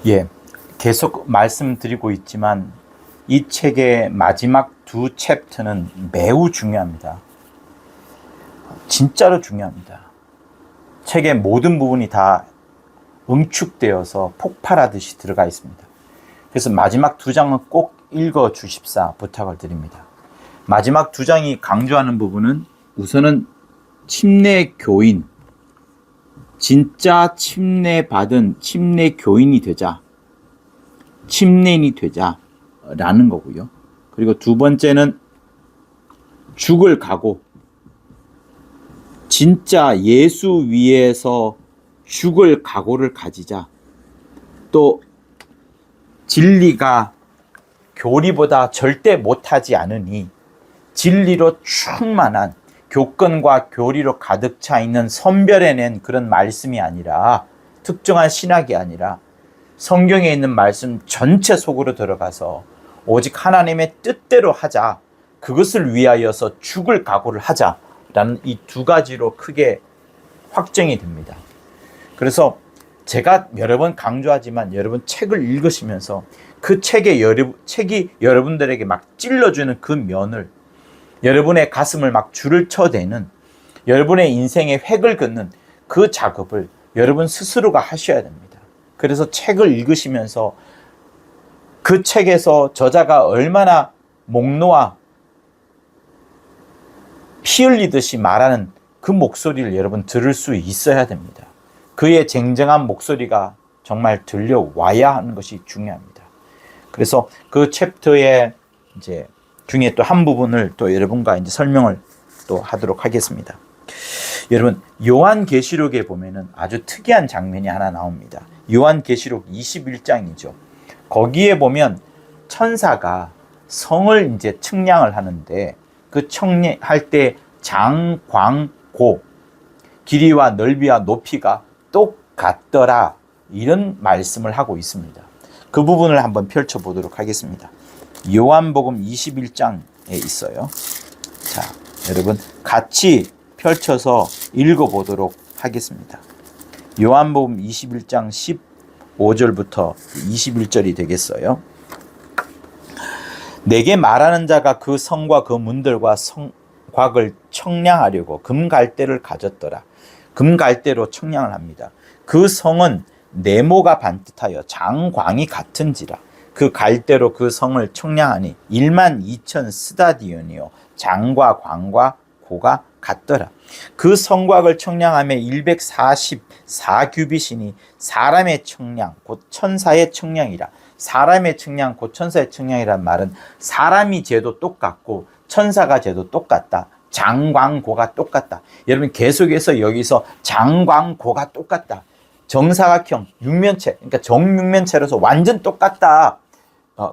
예, 계속 말씀드리고 있지만 이 책의 마지막 두 챕터는 매우 중요합니다. 진짜로 중요합니다. 책의 모든 부분이 다 응축되어서 폭발하듯이 들어가 있습니다. 그래서 마지막 두 장은 꼭 읽어 주십사 부탁을 드립니다. 마지막 두 장이 강조하는 부분은 우선은 침례 교인, 진짜 침례 받은 침례 교인이 되자, 침례인이 되자라는 거고요. 그리고 두 번째는 죽을 각오, 진짜 예수 위에서 죽을 각오를 가지자. 또 진리가 교리보다 절대 못하지 않으니 진리로 충만한 교권과 교리로 가득 차 있는 선별해낸 그런 말씀이 아니라, 특정한 신학이 아니라 성경에 있는 말씀 전체 속으로 들어가서 오직 하나님의 뜻대로 하자, 그것을 위하여서 죽을 각오를 하자라는 이 두 가지로 크게 확정이 됩니다. 그래서 제가 여러 번 강조하지만 여러분 책을 읽으시면서 그 책이 여러분들에게 막 찔러주는 그 면을, 여러분의 가슴을 막 줄을 쳐대는, 여러분의 인생의 획을 긋는 그 작업을 여러분 스스로가 하셔야 됩니다. 그래서 책을 읽으시면서 그 책에서 저자가 얼마나 목 놓아 피 흘리듯이 말하는 그 목소리를 여러분 들을 수 있어야 됩니다. 그의 쟁쟁한 목소리가 정말 들려와야 하는 것이 중요합니다. 그래서 그 챕터의 이제 중에 또 한 부분을 또 여러분과 이제 설명을 또 하도록 하겠습니다. 여러분, 요한계시록에 보면은 아주 특이한 장면이 하나 나옵니다. 요한계시록 21장이죠. 거기에 보면 천사가 성을 이제 측량을 하는데, 그 측량할 때 장광고, 길이와 넓이와 높이가 똑같더라, 이런 말씀을 하고 있습니다. 그 부분을 한번 펼쳐보도록 하겠습니다. 요한복음 21장에 있어요. 자, 여러분 같이 펼쳐서 읽어보도록 하겠습니다. 요한복음 21장 15절부터 21절이 되겠어요. 내게 말하는 자가 그 성과 그 문들과 성곽을 청량하려고 금갈대를 가졌더라. 금갈대로 청량을 합니다. 그 성은 네모가 반듯하여 장광이 같은지라. 그 갈대로 그 성을 청량하니 12,000 스다디온이요 장과 광과 고가 같더라. 그 성곽을 청량함에 144규빗이니 사람의 청량 곧 천사의 청량이라. 사람의 청량 곧 천사의 청량이란 말은 사람이 재도 똑같고 천사가 재도 똑같다. 장광고가 똑같다. 여러분 계속해서 여기서 장광고가 똑같다. 정사각형 육면체, 그러니까 정육면체로서 완전 똑같다.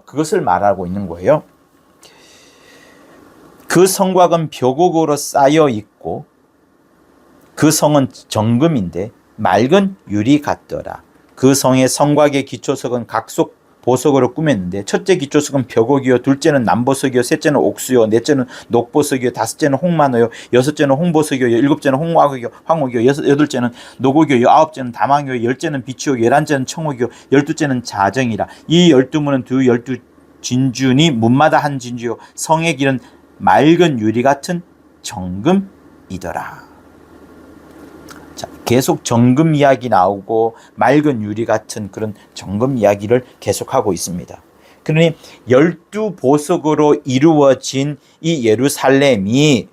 그것을 말하고 있는 거예요. 그 성곽은 벼곡으로 쌓여 있고 그 성은 정금인데 맑은 유리 같더라. 그 성의 성곽의 기초석은 각속 보석으로 꾸몄는데, 첫째 기초석은 벼곡이요, 둘째는 남보석이요, 셋째는 옥수요, 넷째는 녹보석이요, 다섯째는 홍만호요, 여섯째는 홍보석이요, 일곱째는 황옥이요, 여덟째는 노곡이요, 아홉째는 다망이요, 열째는 비추요, 열한째는 청옥이요, 열두째는 자정이라. 이 12문은 두 12 진주니 문마다 한 진주요, 성의 길은 맑은 유리 같은 정금이더라. 자, 계속 정금 이야기 나오고 맑은 유리 같은 그런 정금 이야기를 계속하고 있습니다. 그러니 12보석으로 이루어진 이 예루살렘이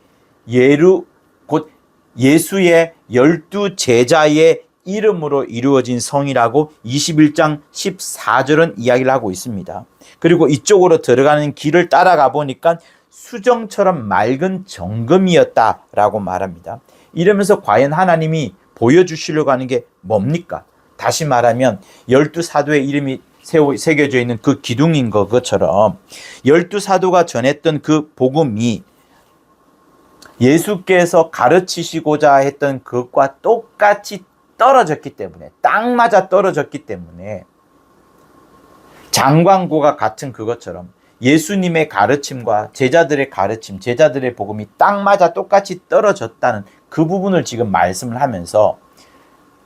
곧 예수의 12제자의 이름으로 이루어진 성이라고 21장 14절은 이야기를 하고 있습니다. 그리고 이쪽으로 들어가는 길을 따라가 보니까 수정처럼 맑은 정금이었다라고 말합니다. 이러면서 과연 하나님이 보여주시려고 하는 게 뭡니까? 다시 말하면 12사도의 이름이 새겨져 있는 그 기둥인 것처럼 12사도가 전했던 그 복음이 예수께서 가르치시고자 했던 그것과 똑같이 떨어졌기 때문에, 딱 맞아 떨어졌기 때문에 장광고가 같은 그것처럼 예수님의 가르침과 제자들의 가르침, 제자들의 복음이 딱 맞아 똑같이 떨어졌다는 그 부분을 지금 말씀을 하면서,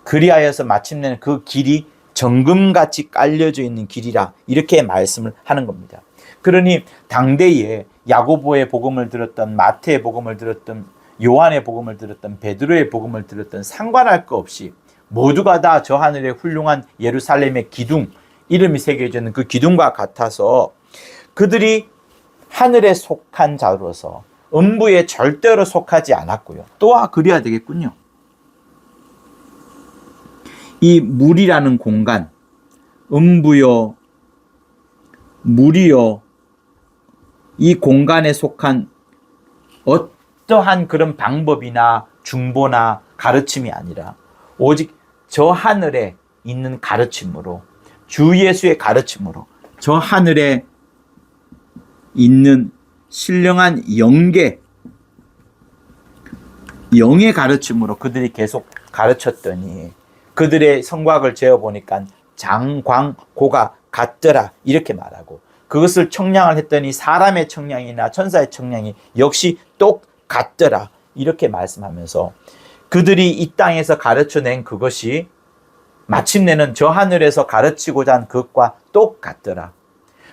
그리하여서 마침내는 그 길이 정금같이 깔려져 있는 길이라 이렇게 말씀을 하는 겁니다. 그러니 당대에 야고보의 복음을 들었던, 마태의 복음을 들었던, 요한의 복음을 들었던, 베드로의 복음을 들었던, 상관할 것 없이 모두가 다 저 하늘의 훌륭한 예루살렘의 기둥, 이름이 새겨져 있는 그 기둥과 같아서 그들이 하늘에 속한 자로서 음부에 절대로 속하지 않았고요. 또한 그래야 되겠군요. 이 물이라는 공간, 음부요, 물이요, 이 공간에 속한 어떠한 그런 방법이나 중보나 가르침이 아니라 오직 저 하늘에 있는 가르침으로, 주 예수의 가르침으로, 저 하늘에 있는 신령한 영의 가르침으로 그들이 계속 가르쳤더니 그들의 성곽을 재어보니까 장광고가 같더라 이렇게 말하고, 그것을 청량을 했더니 사람의 청량이나 천사의 청량이 역시 똑같더라 이렇게 말씀하면서 그들이 이 땅에서 가르쳐낸 그것이 마침내는 저 하늘에서 가르치고자 한 그것과 똑같더라.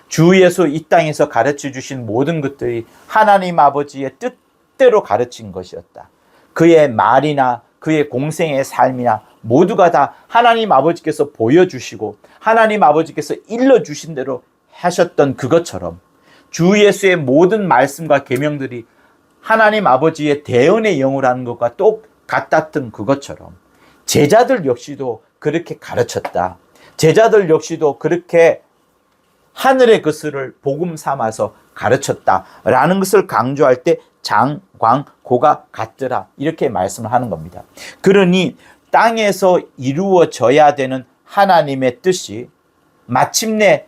주 예수 이 땅에서 가르쳐 주신 모든 것들이 하나님 아버지의 뜻대로 가르친 것이었다. 그의 말이나 그의 공생의 삶이나 모두가 다 하나님 아버지께서 보여주시고 하나님 아버지께서 일러주신 대로 하셨던 그것처럼 주 예수의 모든 말씀과 계명들이 하나님 아버지의 대언의 영으로 하는 것과 똑같았던 그것처럼 제자들 역시도 그렇게 가르쳤다. 제자들 역시도 그렇게 하늘의 것을 복음 삼아서 가르쳤다라는 것을 강조할 때 장광고가 같더라 이렇게 말씀을 하는 겁니다. 그러니 땅에서 이루어져야 되는 하나님의 뜻이 마침내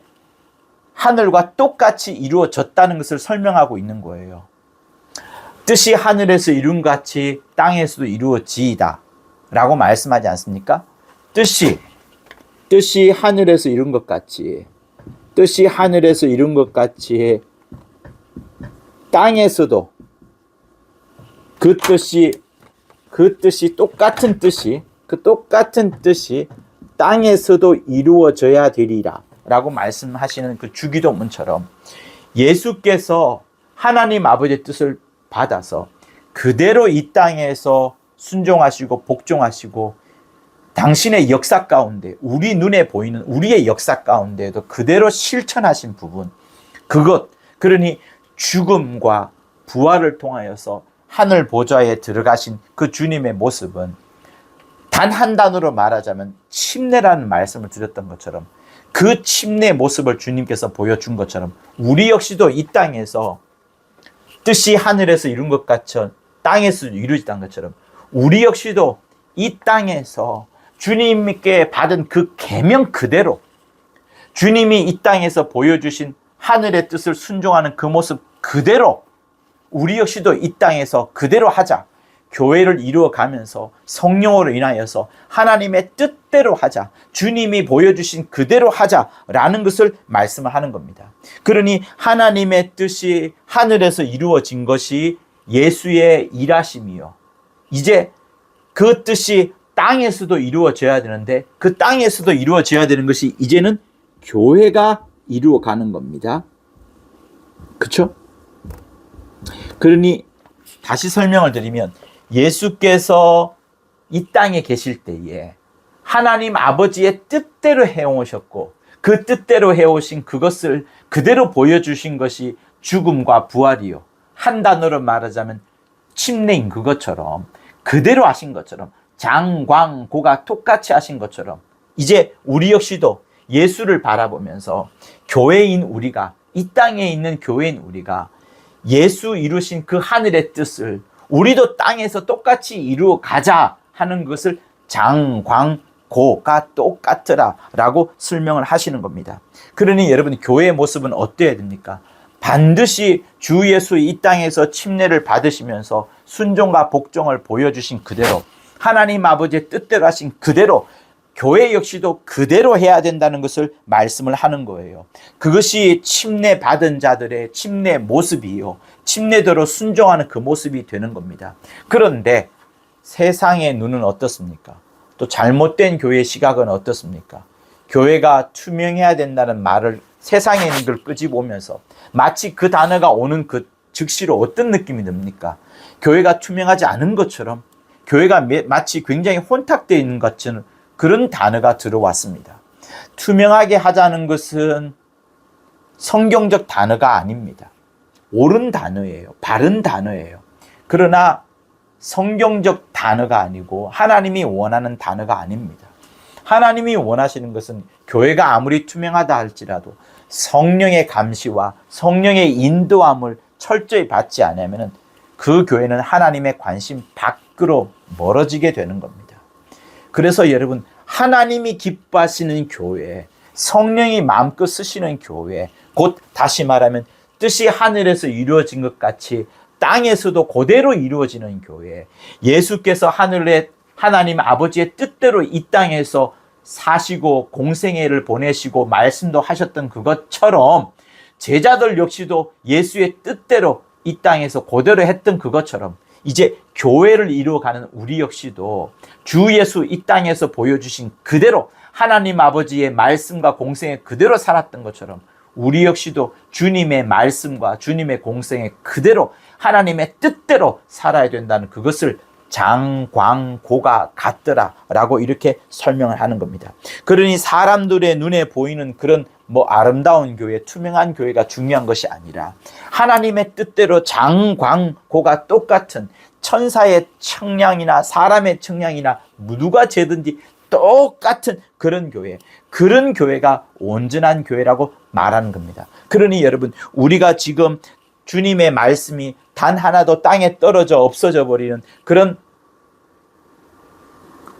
하늘과 똑같이 이루어졌다는 것을 설명하고 있는 거예요. 뜻이 하늘에서 이룬 같이 땅에서도 이루어지이다 라고 말씀하지 않습니까? 뜻이 하늘에서 이룬 것 같이, 뜻이 하늘에서 이룬 것 같이 땅에서도 그 뜻이 똑같은 뜻이, 그 똑같은 뜻이 땅에서도 이루어져야 되리라 라고 말씀하시는 그 주기도문처럼 예수께서 하나님 아버지의 뜻을 받아서 그대로 이 땅에서 순종하시고 복종하시고 당신의 역사 가운데, 우리 눈에 보이는 우리의 역사 가운데에도 그대로 실천하신 부분, 그러니 죽음과 부활을 통하여서 하늘 보좌에 들어가신 그 주님의 모습은 단 한 단어로 말하자면 침례라는 말씀을 드렸던 것처럼 그 침례 모습을 주님께서 보여준 것처럼 우리 역시도 이 땅에서 뜻이 하늘에서 이룬 것 같이 땅에서 이루어지던 것처럼 우리 역시도 이 땅에서 주님께 받은 그 계명 그대로 주님이 이 땅에서 보여주신 하늘의 뜻을 순종하는 그 모습 그대로 우리 역시도 이 땅에서 그대로 하자. 교회를 이루어가면서 성령으로 인하여서 하나님의 뜻대로 하자. 주님이 보여주신 그대로 하자라는 것을 말씀을 하는 겁니다. 그러니 하나님의 뜻이 하늘에서 이루어진 것이 예수의 일하심이요. 이제 그 뜻이 땅에서도 이루어져야 되는데 그 땅에서도 이루어져야 되는 것이 이제는 교회가 이루어가는 겁니다. 그렇죠? 그러니 다시 설명을 드리면 예수께서 이 땅에 계실 때에 하나님 아버지의 뜻대로 해오셨고 그 뜻대로 해오신 그것을 그대로 보여주신 것이 죽음과 부활이요. 한 단어로 말하자면 침례인 그것처럼 그대로 하신 것처럼 장광고가 똑같이 하신 것처럼 이제 우리 역시도 예수를 바라보면서 교회인 우리가 이 땅에 있는 교회인 우리가 예수 이루신 그 하늘의 뜻을 우리도 땅에서 똑같이 이루어 가자 하는 것을 장광고가 똑같더라 라고 설명을 하시는 겁니다. 그러니 여러분 교회의 모습은 어때야 됩니까? 반드시 주 예수 이 땅에서 침례를 받으시면서 순종과 복종을 보여주신 그대로 하나님 아버지의 뜻대로 하신 그대로 교회 역시도 그대로 해야 된다는 것을 말씀을 하는 거예요. 그것이 침례 받은 자들의 침례 모습이요. 침례대로 순종하는 그 모습이 되는 겁니다. 그런데 세상의 눈은 어떻습니까? 또 잘못된 교회의 시각은 어떻습니까? 교회가 투명해야 된다는 말을 세상에 있는 걸 끄집어오면서 마치 그 단어가 오는 그 즉시로 어떤 느낌이 듭니까? 교회가 투명하지 않은 것처럼, 교회가 마치 굉장히 혼탁되어 있는 것처럼 그런 단어가 들어왔습니다. 투명하게 하자는 것은 성경적 단어가 아닙니다. 옳은 단어예요. 바른 단어예요. 그러나 성경적 단어가 아니고 하나님이 원하는 단어가 아닙니다. 하나님이 원하시는 것은 교회가 아무리 투명하다 할지라도 성령의 감시와 성령의 인도함을 철저히 받지 않으면 그 교회는 하나님의 관심 밖으로 멀어지게 되는 겁니다. 그래서 여러분, 하나님이 기뻐하시는 교회, 성령이 마음껏 쓰시는 교회, 곧 다시 말하면 뜻이 하늘에서 이루어진 것 같이 땅에서도 그대로 이루어지는 교회, 예수께서 하늘에 하나님 아버지의 뜻대로 이 땅에서 사시고 공생애를 보내시고 말씀도 하셨던 그것처럼 제자들 역시도 예수의 뜻대로 이 땅에서 그대로 했던 그것처럼 이제 교회를 이루어가는 우리 역시도 주 예수 이 땅에서 보여주신 그대로 하나님 아버지의 말씀과 공생애 그대로 살았던 것처럼 우리 역시도 주님의 말씀과 주님의 공생애 그대로 하나님의 뜻대로 살아야 된다는 그것을 장광고가 같더라 라고 이렇게 설명을 하는 겁니다. 그러니 사람들의 눈에 보이는 그런 아름다운 교회, 투명한 교회가 중요한 것이 아니라 하나님의 뜻대로 장광고가 똑같은 천사의 청량이나 사람의 청량이나 누가 재든지 똑같은 그런 교회, 그런 교회가 온전한 교회라고 말하는 겁니다. 그러니 여러분, 우리가 지금 주님의 말씀이 단 하나도 땅에 떨어져 없어져 버리는 그런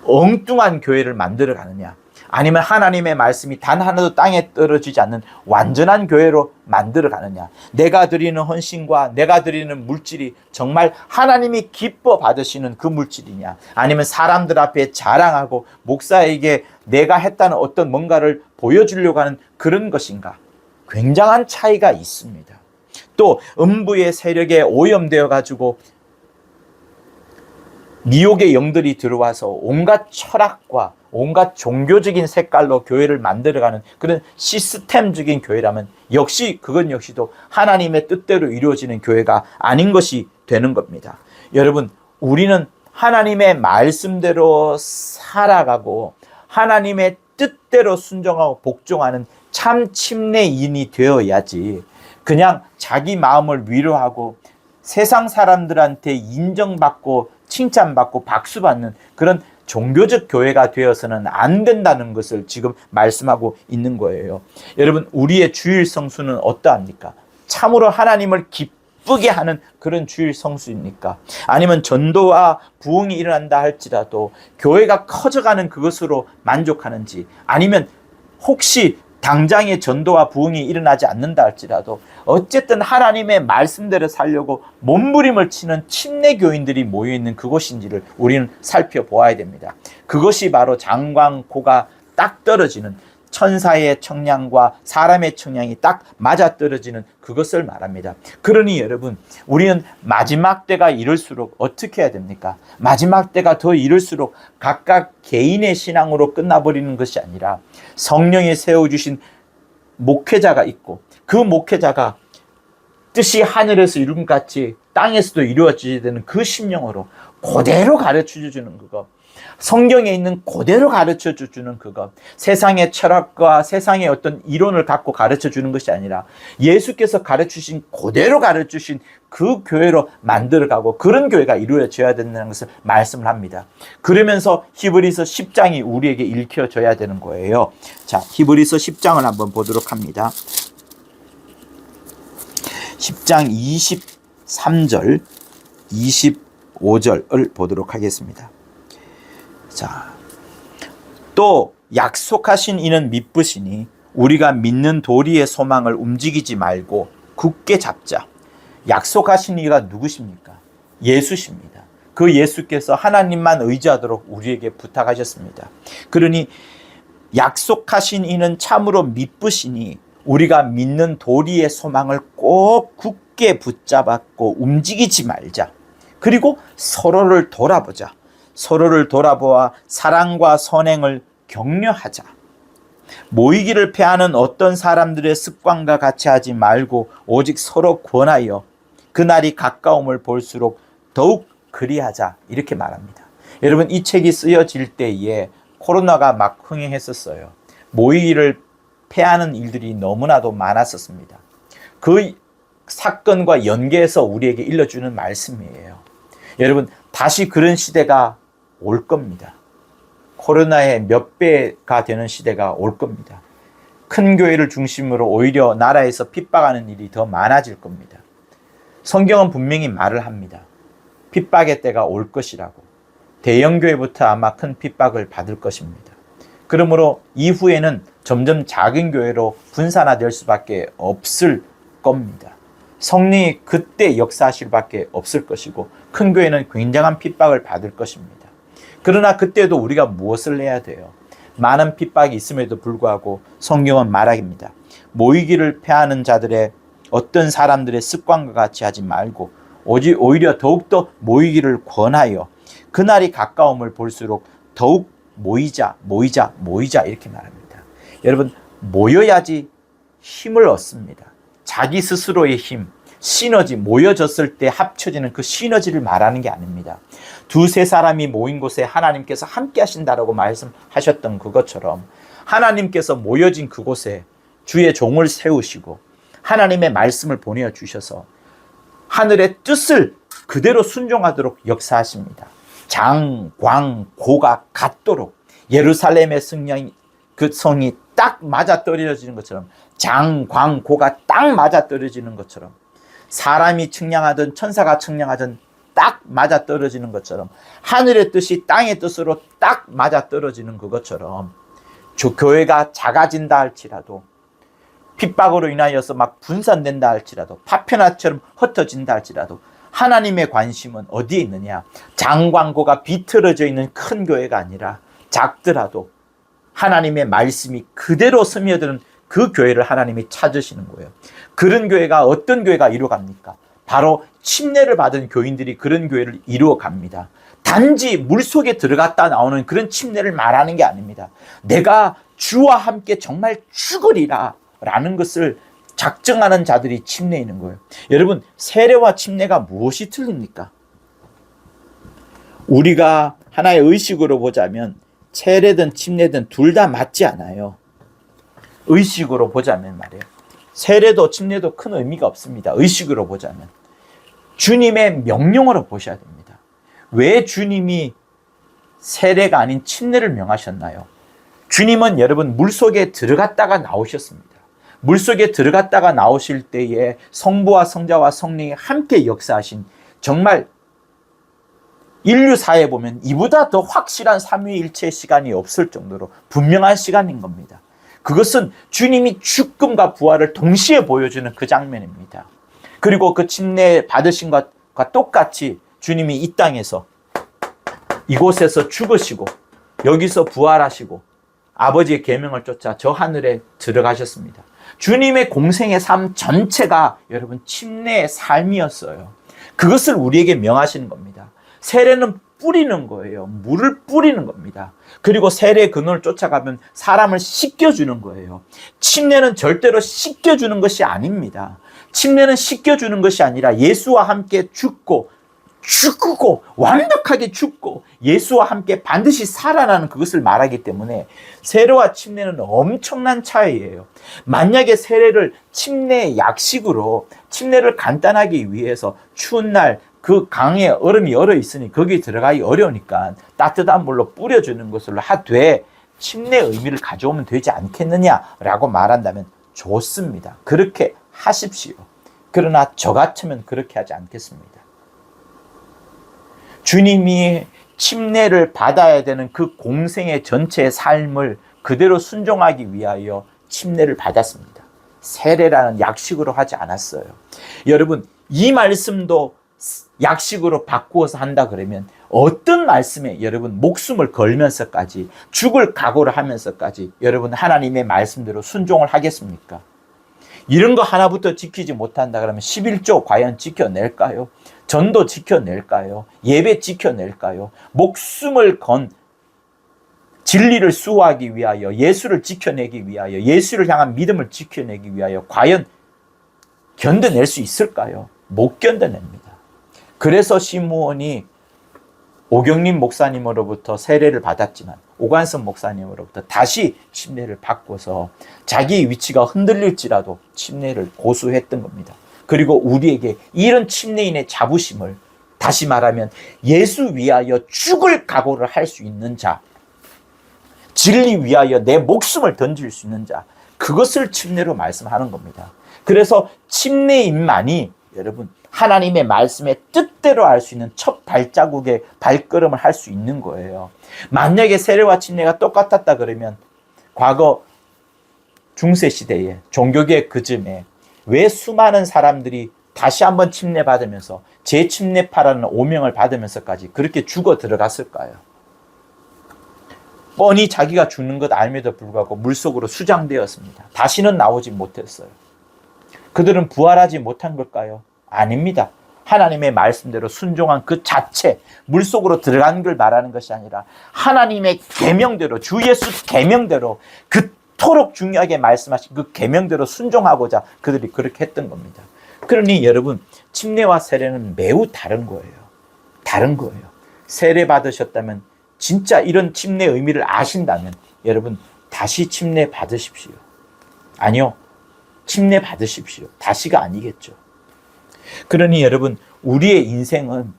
엉뚱한 교회를 만들어 가느냐, 아니면 하나님의 말씀이 단 하나도 땅에 떨어지지 않는 완전한 교회로 만들어 가느냐, 내가 드리는 헌신과 내가 드리는 물질이 정말 하나님이 기뻐 받으시는 그 물질이냐, 아니면 사람들 앞에 자랑하고 목사에게 내가 했다는 어떤 뭔가를 보여주려고 하는 그런 것인가, 굉장한 차이가 있습니다. 또 음부의 세력에 오염되어 가지고 미혹의 영들이 들어와서 온갖 철학과 온갖 종교적인 색깔로 교회를 만들어가는 그런 시스템적인 교회라면 역시 그건 역시도 하나님의 뜻대로 이루어지는 교회가 아닌 것이 되는 겁니다. 여러분, 우리는 하나님의 말씀대로 살아가고 하나님의 뜻대로 순종하고 복종하는 참 침례인이 되어야지 그냥 자기 마음을 위로하고 세상 사람들한테 인정받고 칭찬받고 박수받는 그런 종교적 교회가 되어서는 안 된다는 것을 지금 말씀하고 있는 거예요. 여러분, 우리의 주일 성수는 어떠합니까? 참으로 하나님을 기쁘게 하는 그런 주일 성수입니까? 아니면 전도와 부흥이 일어난다 할지라도 교회가 커져가는 그것으로 만족하는지, 아니면 혹시 당장의 전도와 부흥이 일어나지 않는다 할지라도 어쨌든 하나님의 말씀대로 살려고 몸부림을 치는 침례교인들이 모여있는 그곳인지를 우리는 살펴보아야 됩니다. 그것이 바로 장광고가 딱 떨어지는, 천사의 청량과 사람의 청량이 딱 맞아떨어지는 그것을 말합니다. 그러니 여러분, 우리는 마지막 때가 이럴수록 어떻게 해야 됩니까? 마지막 때가 더 이럴수록 각각 개인의 신앙으로 끝나버리는 것이 아니라 성령이 세워주신 목회자가 있고 그 목회자가 뜻이 하늘에서 이룬 것 같이 땅에서도 이루어져야 되는 그 심령으로 그대로 가르쳐주는 그거, 성경에 있는 그대로 가르쳐주는 그것, 세상의 철학과 세상의 어떤 이론을 갖고 가르쳐주는 것이 아니라 예수께서 가르치신 그대로 가르치신 그 교회로 만들어가고 그런 교회가 이루어져야 된다는 것을 말씀을 합니다. 그러면서 히브리서 10장이 우리에게 읽혀져야 되는 거예요. 자, 히브리서 10장을 한번 보도록 합니다. 10장 23절, 25절을 보도록 하겠습니다. 자, 또 약속하신 이는 미쁘시니 우리가 믿는 도리의 소망을 움직이지 말고 굳게 잡자. 약속하신 이가 누구십니까? 예수십니다. 그 예수께서 하나님만 의지하도록 우리에게 부탁하셨습니다. 그러니 약속하신 이는 참으로 미쁘시니 우리가 믿는 도리의 소망을 꼭 굳게 붙잡았고 움직이지 말자. 그리고 서로를 돌아보자. 서로를 돌아보아 사랑과 선행을 격려하자. 모이기를 패하는 어떤 사람들의 습관과 같이 하지 말고 오직 서로 권하여 그날이 가까움을 볼수록 더욱 그리하자, 이렇게 말합니다. 여러분, 이 책이 쓰여질 때에 코로나가 막 흥행했었어요. 모이기를 패하는 일들이 너무나도 많았었습니다. 그 사건과 연계해서 우리에게 일러주는 말씀이에요. 여러분, 다시 그런 시대가 올 겁니다. 코로나의 몇 배가 되는 시대가 올 겁니다. 큰 교회를 중심으로 오히려 나라에서 핍박하는 일이 더 많아질 겁니다. 성경은 분명히 말을 합니다. 핍박의 때가 올 것이라고. 대형 교회부터 아마 큰 핍박을 받을 것입니다. 그러므로 이후에는 점점 작은 교회로 분산화될 수밖에 없을 겁니다. 성령이 그때 역사하실 밖에 없을 것이고 큰 교회는 굉장한 핍박을 받을 것입니다. 그러나 그때도 우리가 무엇을 해야 돼요? 많은 핍박이 있음에도 불구하고 성경은 말합니다. 모이기를 패하는 자들의 어떤 사람들의 습관과 같이 하지 말고 오히려 더욱더 모이기를 권하여 그날이 가까움을 볼수록 더욱 모이자 이렇게 말합니다. 여러분, 모여야지 힘을 얻습니다. 자기 스스로의 힘, 시너지, 모여졌을 때 합쳐지는 그 시너지를 말하는 게 아닙니다. 두세 사람이 모인 곳에 하나님께서 함께 하신다라고 말씀하셨던 그것처럼 하나님께서 모여진 그곳에 주의 종을 세우시고 하나님의 말씀을 보내주셔서 하늘의 뜻을 그대로 순종하도록 역사하십니다. 장, 광, 고가 같도록 예루살렘의 그 성이 딱 맞아 떨어지는 것처럼 장, 광, 고가 딱 맞아 떨어지는 것처럼 사람이 측량하든 천사가 측량하든 딱 맞아 떨어지는 것처럼 하늘의 뜻이 땅의 뜻으로 딱 맞아 떨어지는 그것처럼 교회가 작아진다 할지라도 핍박으로 인하여서 막 분산된다 할지라도 파편화처럼 흩어진다 할지라도 하나님의 관심은 어디에 있느냐? 장광고가 비틀어져 있는 큰 교회가 아니라 작더라도 하나님의 말씀이 그대로 스며드는 그 교회를 하나님이 찾으시는 거예요. 그런 교회가 어떤 교회가 이루어갑니까? 바로 침례를 받은 교인들이 그런 교회를 이루어갑니다. 단지 물속에 들어갔다 나오는 그런 침례를 말하는 게 아닙니다. 내가 주와 함께 정말 죽으리라 라는 것을 작정하는 자들이 침례에 있는 거예요. 여러분, 세례와 침례가 무엇이 틀립니까? 우리가 하나의 의식으로 보자면 세례든 침례든 둘 다 맞지 않아요. 의식으로 보자면 말이에요. 세례도 침례도 큰 의미가 없습니다. 의식으로 보자면. 주님의 명령으로 보셔야 됩니다. 왜 주님이 세례가 아닌 침례를 명하셨나요? 주님은 여러분 물속에 들어갔다가 나오셨습니다. 물속에 들어갔다가 나오실 때에 성부와 성자와 성령이 함께 역사하신 정말 인류사에 보면 이보다 더 확실한 삼위일체의 시간이 없을 정도로 분명한 시간인 겁니다. 그것은 주님이 죽음과 부활을 동시에 보여주는 그 장면입니다. 그리고 그 침례 받으신 것과 똑같이 주님이 이 땅에서 이곳에서 죽으시고 여기서 부활하시고 아버지의 계명을 쫓아 저 하늘에 들어가셨습니다. 주님의 공생의 삶 전체가 여러분 침례의 삶이었어요. 그것을 우리에게 명하시는 겁니다. 세례는 뿌리는 거예요. 물을 뿌리는 겁니다. 그리고 세례의 근원을 쫓아가면 사람을 씻겨주는 거예요. 침례는 절대로 씻겨주는 것이 아닙니다. 침례는 씻겨주는 것이 아니라 예수와 함께 죽고 완벽하게 죽고 예수와 함께 반드시 살아나는 그것을 말하기 때문에 세례와 침례는 엄청난 차이예요. 만약에 세례를 침례의 약식으로 침례를 간단하게 위해서 추운 날 그 강에 얼음이 얼어 있으니 거기 들어가기 어려우니까 따뜻한 물로 뿌려주는 것으로 하되 침례의 의미를 가져오면 되지 않겠느냐라고 말한다면 좋습니다. 그렇게 하십시오. 그러나 저 같으면 그렇게 하지 않겠습니다. 주님이 침례를 받아야 되는 그 공생의 전체의 삶을 그대로 순종하기 위하여 침례를 받았습니다. 세례라는 약식으로 하지 않았어요. 여러분, 이 말씀도 약식으로 바꾸어서 한다 그러면 어떤 말씀에 여러분 목숨을 걸면서까지 죽을 각오를 하면서까지 여러분 하나님의 말씀대로 순종을 하겠습니까? 이런 거 하나부터 지키지 못한다 그러면 11조 과연 지켜낼까요? 전도 지켜낼까요? 예배 지켜낼까요? 목숨을 건 진리를 수호하기 위하여, 예수를 지켜내기 위하여, 예수를 향한 믿음을 지켜내기 위하여 과연 견뎌낼 수 있을까요? 못 견뎌냅니다. 그래서 시므온이 오경림 목사님으로부터 세례를 받았지만 오관성 목사님으로부터 다시 침례를 받고서 자기 위치가 흔들릴지라도 침례를 고수했던 겁니다. 그리고 우리에게 이런 침례인의 자부심을, 다시 말하면 예수 위하여 죽을 각오를 할 수 있는 자, 진리 위하여 내 목숨을 던질 수 있는 자, 그것을 침례로 말씀하는 겁니다. 그래서 침례인만이 여러분 하나님의 말씀의 뜻대로 할 수 있는 첫 발자국의 발걸음을 할 수 있는 거예요. 만약에 세례와 침례가 똑같았다 그러면 과거 중세시대에 종교개혁 그쯤에 왜 수많은 사람들이 다시 한번 침례받으면서 재침례파라는 오명을 받으면서까지 그렇게 죽어 들어갔을까요? 뻔히 자기가 죽는 것 알면도 불구하고 물속으로 수장되었습니다. 다시는 나오지 못했어요. 그들은 부활하지 못한 걸까요? 아닙니다. 하나님의 말씀대로 순종한 그 자체, 물속으로 들어간 걸 말하는 것이 아니라 하나님의 계명대로, 주 예수 계명대로, 그토록 중요하게 말씀하신 그 계명대로 순종하고자 그들이 그렇게 했던 겁니다. 그러니 여러분, 침례와 세례는 매우 다른 거예요. 다른 거예요. 세례 받으셨다면, 진짜 이런 침례 의미를 아신다면 여러분 다시 침례 받으십시오. 아니요, 침례 받으십시오. 다시가 아니겠죠. 그러니 여러분, 우리의 인생은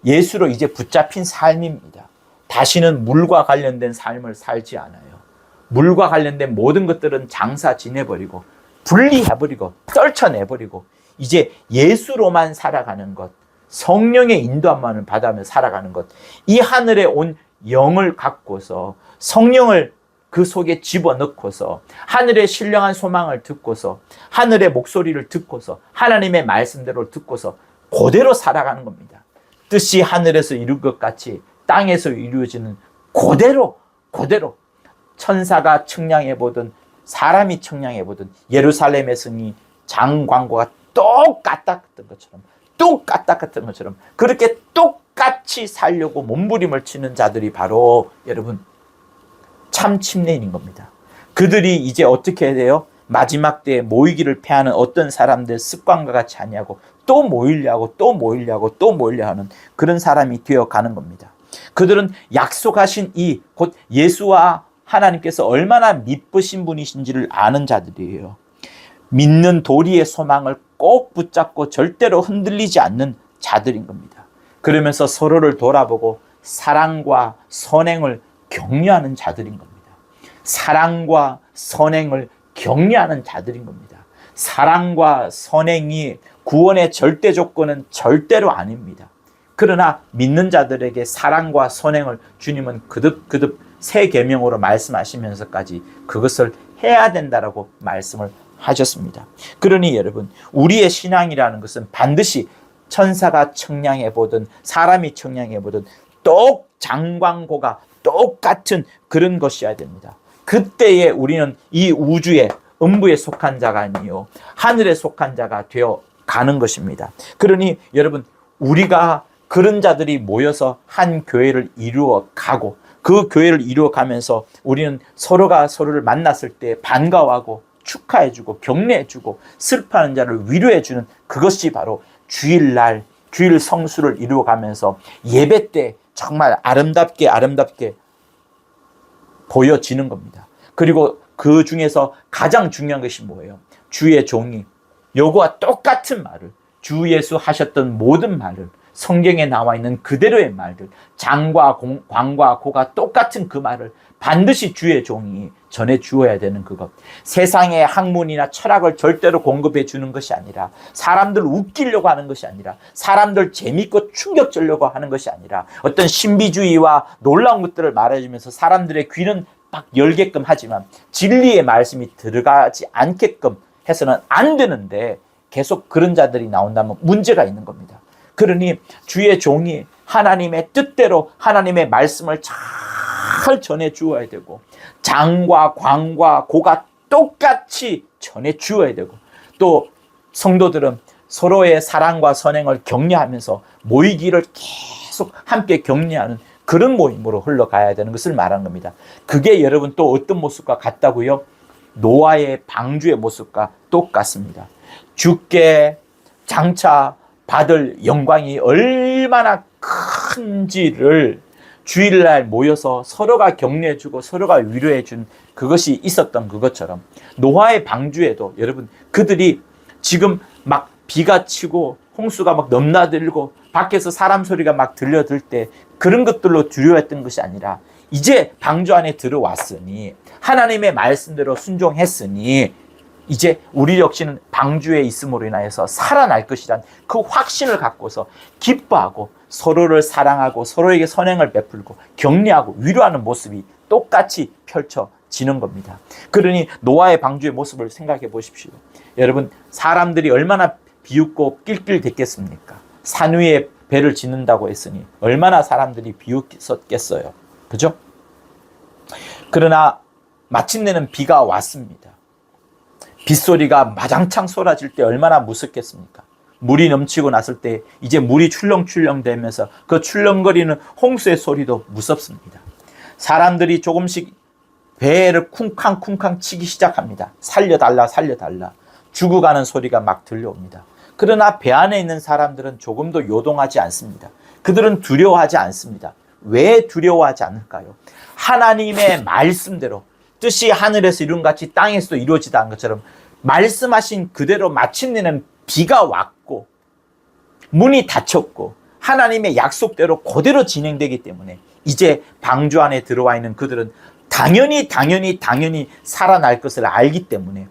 예수로 이제 붙잡힌 삶입니다. 다시는 물과 관련된 삶을 살지 않아요. 물과 관련된 모든 것들은 장사 지내버리고 분리해버리고 떨쳐내버리고 이제 예수로만 살아가는 것, 성령의 인도함만을 받아며 살아가는 것, 이 하늘에 온 영을 갖고서 성령을 그 속에 집어넣고서 하늘의 신령한 소망을 듣고서 하늘의 목소리를 듣고서 하나님의 말씀대로 듣고서 그대로 살아가는 겁니다. 뜻이 하늘에서 이룰 것 같이 땅에서 이루어지는 그대로 천사가 청량해보든 사람이 청량해보든 예루살렘의 성이 장광고가 똑같았던 것처럼 그렇게 똑같이 살려고 몸부림을 치는 자들이 바로 여러분 참 침례인인 겁니다. 그들이 이제 어떻게 해야 돼요? 마지막 때에 모이기를 패하는 어떤 사람들 습관과 같이 하냐고 또 모이려고 하는 그런 사람이 되어가는 겁니다. 그들은 약속하신 이 곧 예수와 하나님께서 얼마나 미쁘신 분이신지를 아는 자들이에요. 믿는 도리의 소망을 꼭 붙잡고 절대로 흔들리지 않는 자들인 겁니다. 그러면서 서로를 돌아보고 사랑과 선행을 격려하는 자들인 겁니다. 사랑과 선행을 격려하는 자들인 겁니다. 사랑과 선행이 구원의 절대 조건은 절대로 아닙니다. 그러나 믿는 자들에게 사랑과 선행을 주님은 거듭 새 계명으로 말씀하시면서까지 그것을 해야 된다라고 말씀을 하셨습니다. 그러니 여러분, 우리의 신앙이라는 것은 반드시 천사가 청량해 보든 사람이 청량해 보든 장광고가 똑같은 그런 것이어야 됩니다. 그때에 우리는 이 우주의 음부에 속한 자가 아니요 하늘에 속한 자가 되어 가는 것입니다. 그러니 여러분, 우리가 그런 자들이 모여서 한 교회를 이루어 가고 그 교회를 이루어 가면서 우리는 서로가 서로를 만났을 때 반가워하고 축하해주고 격려해주고 슬퍼하는 자를 위로해주는 그것이 바로 주일날 주일 성수를 이루어 가면서 예배 때 정말 아름답게 보여지는 겁니다. 그리고 그 중에서 가장 중요한 것이 뭐예요? 주의 종이 요거와 똑같은 말을, 주 예수 하셨던 모든 말을, 성경에 나와 있는 그대로의 말들, 장과 광과 고가 똑같은 그 말을 반드시 주의 종이 전해 주어야 되는 그것. 세상의 학문이나 철학을 절대로 공급해 주는 것이 아니라, 사람들 웃기려고 하는 것이 아니라, 사람들 재밌고 충격 주려고 하는 것이 아니라, 어떤 신비주의와 놀라운 것들을 말해주면서 사람들의 귀는 막 열게끔 하지만 진리의 말씀이 들어가지 않게끔 해서는 안 되는데 계속 그런 자들이 나온다면 문제가 있는 겁니다. 그러니 주의 종이 하나님의 뜻대로 하나님의 말씀을 잘 전해 주어야 되고, 장과 광과 고가 똑같이 전해 주어야 되고, 또 성도들은 서로의 사랑과 선행을 격려하면서 모이기를 계속 함께 격려하는 그런 모임으로 흘러가야 되는 것을 말하는 겁니다. 그게 여러분 또 어떤 모습과 같다고요? 노아의 방주의 모습과 똑같습니다. 주께 장차 받을 영광이 얼마나 큰지를 주일날 모여서 서로가 격려해주고 서로가 위로해준 그것이 있었던 그것처럼 노아의 방주에도 여러분 그들이 지금 막 비가 치고 홍수가 막 넘나들고 밖에서 사람 소리가 막 들려들 때 그런 것들로 두려워했던 것이 아니라 이제 방주 안에 들어왔으니 하나님의 말씀대로 순종했으니 이제 우리 역시는 방주에 있음으로 인하여서 살아날 것이란 그 확신을 갖고서 기뻐하고 서로를 사랑하고 서로에게 선행을 베풀고 격려하고 위로하는 모습이 똑같이 펼쳐지는 겁니다. 그러니 노아의 방주의 모습을 생각해 보십시오. 여러분 사람들이 얼마나 비웃고 낄낄댔겠습니까? 산 위에 배를 짓는다고 했으니 얼마나 사람들이 비웃었겠어요. 그죠? 그러나 마침내는 비가 왔습니다. 빗소리가 마장창 쏟아질 때 얼마나 무섭겠습니까? 물이 넘치고 났을 때 이제 물이 출렁출렁 되면서 그 출렁거리는 홍수의 소리도 무섭습니다. 사람들이 조금씩 배를 쿵쾅쿵쾅 치기 시작합니다. 살려달라 살려달라. 죽어가는 소리가 막 들려옵니다. 그러나 배 안에 있는 사람들은 조금도 요동하지 않습니다. 그들은 두려워하지 않습니다. 왜 두려워하지 않을까요? 하나님의 말씀대로 뜻이 하늘에서 이룬 같이 땅에서도 이루어지다 한 것처럼 말씀하신 그대로 마침내는 비가 왔고 문이 닫혔고 하나님의 약속대로 그대로 진행되기 때문에 이제 방주 안에 들어와 있는 그들은 당연히 살아날 것을 알기 때문에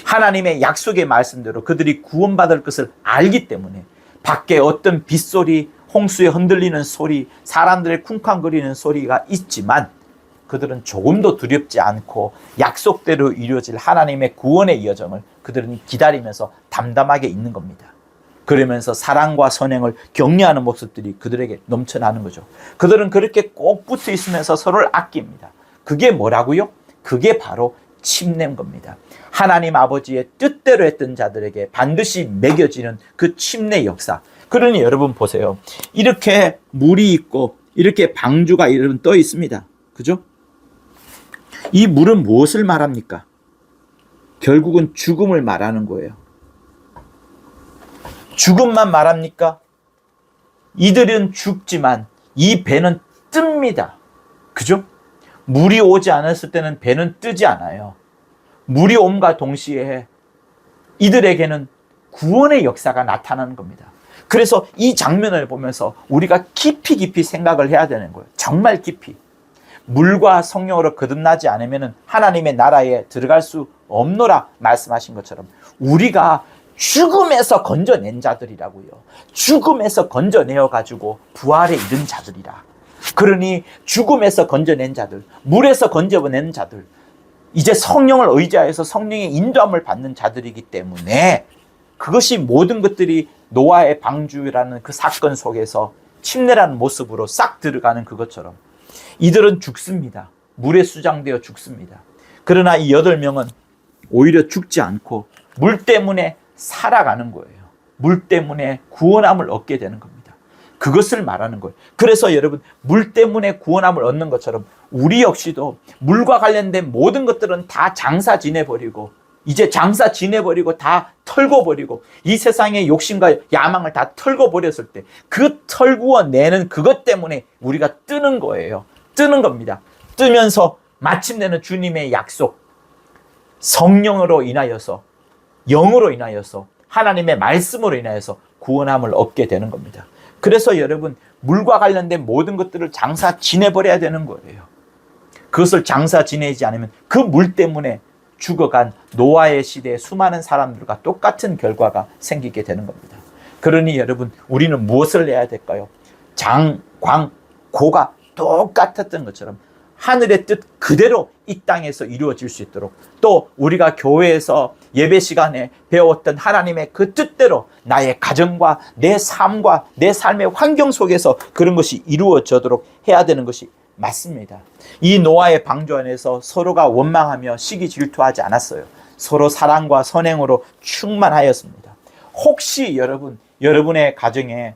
하나님의 약속의 말씀대로 그들이 구원받을 것을 알기 때문에 밖에 어떤 빗소리, 홍수에 흔들리는 소리, 사람들의 쿵쾅거리는 소리가 있지만 그들은 조금도 두렵지 않고 약속대로 이루어질 하나님의 구원의 여정을 그들은 기다리면서 담담하게 있는 겁니다. 그러면서 사랑과 선행을 격려하는 모습들이 그들에게 넘쳐나는 거죠. 그들은 그렇게 꼭 붙어 있으면서 서로를 아낍니다. 그게 뭐라고요? 그게 바로 침례인 겁니다. 하나님 아버지의 뜻대로 했던 자들에게 반드시 매겨지는 그 침례 역사. 그러니 여러분 보세요. 이렇게 물이 있고 이렇게 방주가 여러분 떠 있습니다. 그죠? 이 물은 무엇을 말합니까? 결국은 죽음을 말하는 거예요. 죽음만 말합니까? 이들은 죽지만 이 배는 뜹니다. 그죠? 물이 오지 않았을 때는 배는 뜨지 않아요. 물이 옴과 동시에 이들에게는 구원의 역사가 나타나는 겁니다. 그래서 이 장면을 보면서 우리가 깊이 생각을 해야 되는 거예요. 정말 깊이. 물과 성령으로 거듭나지 않으면 하나님의 나라에 들어갈 수 없노라 말씀하신 것처럼 우리가 죽음에서 건져낸 자들이라고요. 죽음에서 건져내어 가지고 부활에 이른 자들이라. 그러니 죽음에서 건져낸 자들, 물에서 건져낸 자들, 이제 성령을 의지하여서 성령의 인도함을 받는 자들이기 때문에 그것이 모든 것들이 노아의 방주라는 그 사건 속에서 침례라는 모습으로 싹 들어가는 그것처럼 이들은 죽습니다. 물에 수장되어 죽습니다. 그러나 이 8명은 오히려 죽지 않고 물 때문에 살아가는 거예요. 물 때문에 구원함을 얻게 되는 겁니다. 그것을 말하는 거예요. 그래서 여러분 물 때문에 구원함을 얻는 것처럼 우리 역시도 물과 관련된 모든 것들은 다 장사 지내버리고 이제 장사 지내버리고 다 털고버리고 이 세상의 욕심과 야망을 다 털고버렸을 때 그 털구어 내는 그것 때문에 우리가 뜨는 거예요. 뜨는 겁니다. 뜨면서 마침내는 주님의 약속, 성령으로 인하여서 영으로 인하여서 하나님의 말씀으로 인하여서 구원함을 얻게 되는 겁니다. 그래서 여러분 물과 관련된 모든 것들을 장사 지내버려야 되는 거예요. 그것을 장사 지내지 않으면 그 물 때문에 죽어간 노아의 시대의 수많은 사람들과 똑같은 결과가 생기게 되는 겁니다. 그러니 여러분 우리는 무엇을 해야 될까요? 장, 광, 고가 똑같았던 것처럼 하늘의 뜻 그대로 이 땅에서 이루어질 수 있도록 또 우리가 교회에서 예배 시간에 배웠던 하나님의 그 뜻대로 나의 가정과 내 삶과 내 삶의 환경 속에서 그런 것이 이루어지도록 해야 되는 것이 맞습니다. 이 노아의 방주 안에서 서로가 원망하며 시기 질투하지 않았어요. 서로 사랑과 선행으로 충만하였습니다. 혹시 여러분의 가정에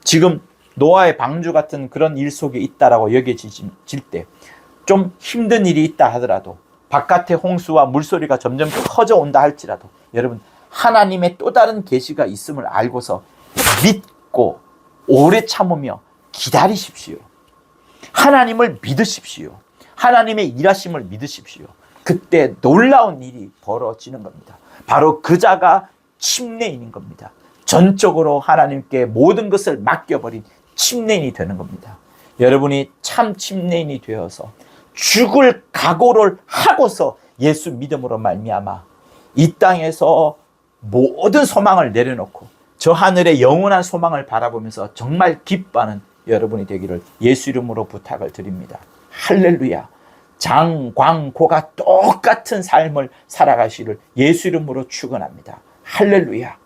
지금 노아의 방주 같은 그런 일 속에 있다라고 여겨질 때, 좀 힘든 일이 있다 하더라도, 바깥의 홍수와 물소리가 점점 커져 온다 할지라도, 여러분 하나님의 또 다른 계시가 있음을 알고서 믿고 오래 참으며 기다리십시오. 하나님을 믿으십시오. 하나님의 일하심을 믿으십시오. 그때 놀라운 일이 벌어지는 겁니다. 바로 그 자가 침례인인 겁니다. 전적으로 하나님께 모든 것을 맡겨버린 침례인이 되는 겁니다. 여러분이 참 침례인이 되어서 죽을 각오를 하고서 예수 믿음으로 말미암아 이 땅에서 모든 소망을 내려놓고 저 하늘의 영원한 소망을 바라보면서 정말 기뻐하는 여러분이 되기를 예수 이름으로 부탁을 드립니다. 할렐루야. 장, 광, 고가 똑같은 삶을 살아가시를 예수 이름으로 축원합니다. 할렐루야.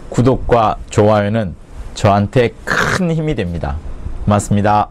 구독과 좋아요는 저한테 큰 힘이 됩니다. 고맙습니다.